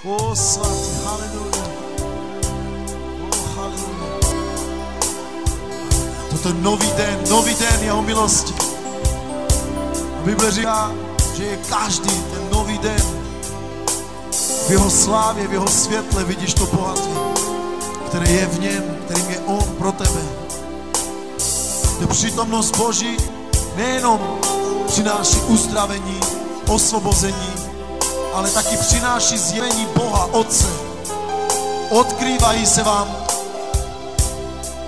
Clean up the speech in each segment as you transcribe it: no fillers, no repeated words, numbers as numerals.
O svatý, haleluja. O haleluja. Toto je nový den jeho milosti. A Bible říká, že je každý ten nový den v jeho slávě, v jeho světle vidíš to bohatství, které je v něm, kterým je on pro tebe. To přítomnost Boží nejenom přináší uzdravení, osvobození, ale taky přináší zjevení Boha Otce. Odkrývají se vám,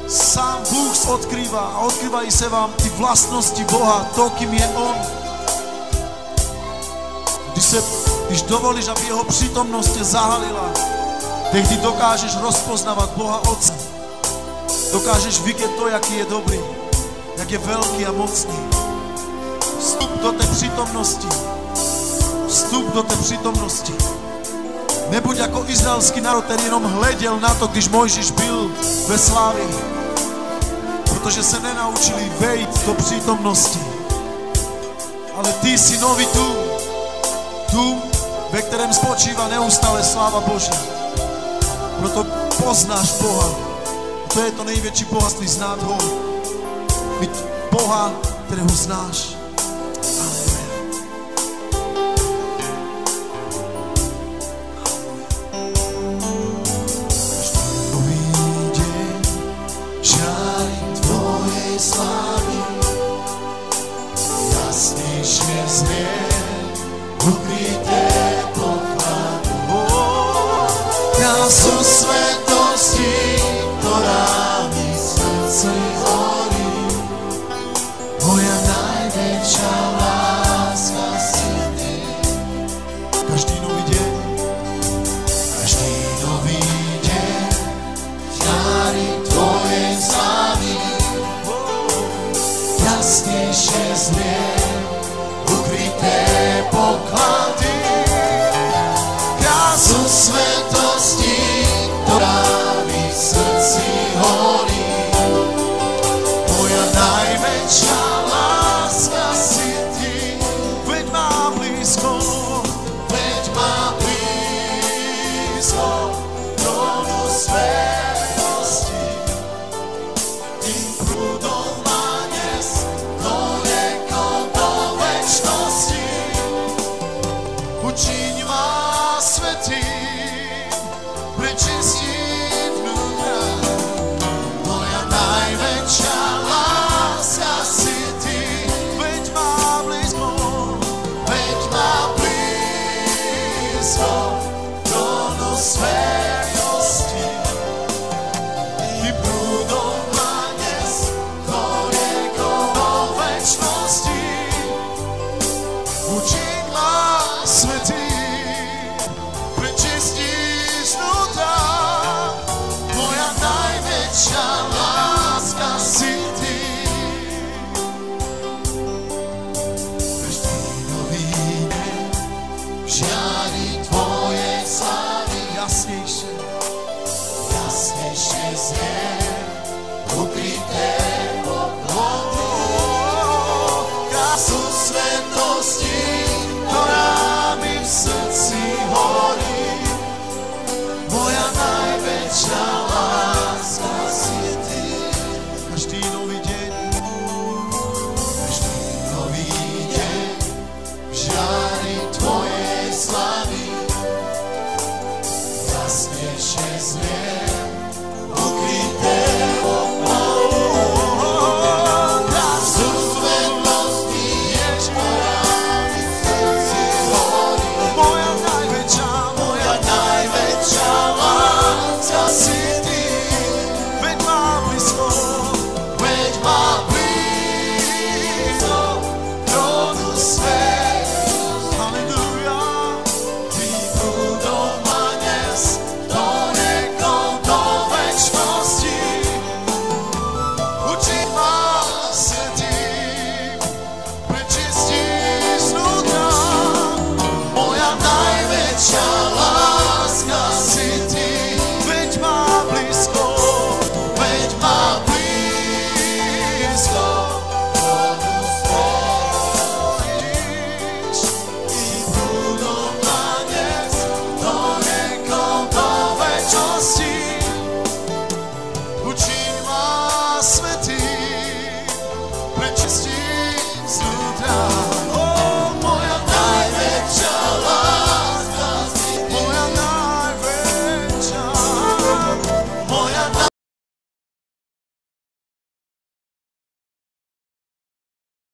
sám Bůh odkrývá a odkrývají se vám ty vlastnosti Boha, to, kým je on. Když dovolíš, aby jeho přítomnost tě zahalila, tehdy dokážeš rozpoznávat Boha Otce. Dokážeš vidět to, jaký je dobrý, jak je velký a mocný. Vstup do té přítomnosti. Vstup do té přítomnosti. Nebuď jako izraelský národ, který jenom hleděl na to, když Mojžíš byl ve slávě. Protože se nenaučili vejít do přítomnosti. Ale ty jsi nový dům, ve kterém spočívá neustále sláva Boží. Proto poznáš Boha. To je to největší bohatství, znát ho. Mít Boha, kterého znáš. Krásu svetosti, ktorá mi v srdci horí. Moja najväčšia láska si ty. Každý nový deň žiari tvoje slávy. Jasnejšie znie ukryté poklady. Krásu svetosti, ktorá mi v srdci horí. Moja najväčšia láska si ty. veď má blízko trónu svetosti. Tým prúdom ma nes do večnosti. učiň ma svätým, prečistím vnútra. Moja najväčšia láska si ty. Veď má blízko trónu svetosti. Ty prúdom ma nes do večnosti. učiň ma svätým, prečistím vnútra. Moja najväčšia láska si ty. Každý nový deň žiari tvoje slávy. Jasnejšie Znie ukryté poklady. Krásu svetosti, ktorá mi v srdci horí. Moja najväčšia láska si ty. každý nový deň žiari tvoje slávy. Jasnejšie znie ukryté poklady. Krásu svetosti, ktorá mi v srdci horí. moja najväčšia láska si ty. veď má blízko trónu svetosti. halleluja. Ty prúdom ma nes do večnosti. Učiň ma svätým, prečistím vnútra. Moja najväčšia láska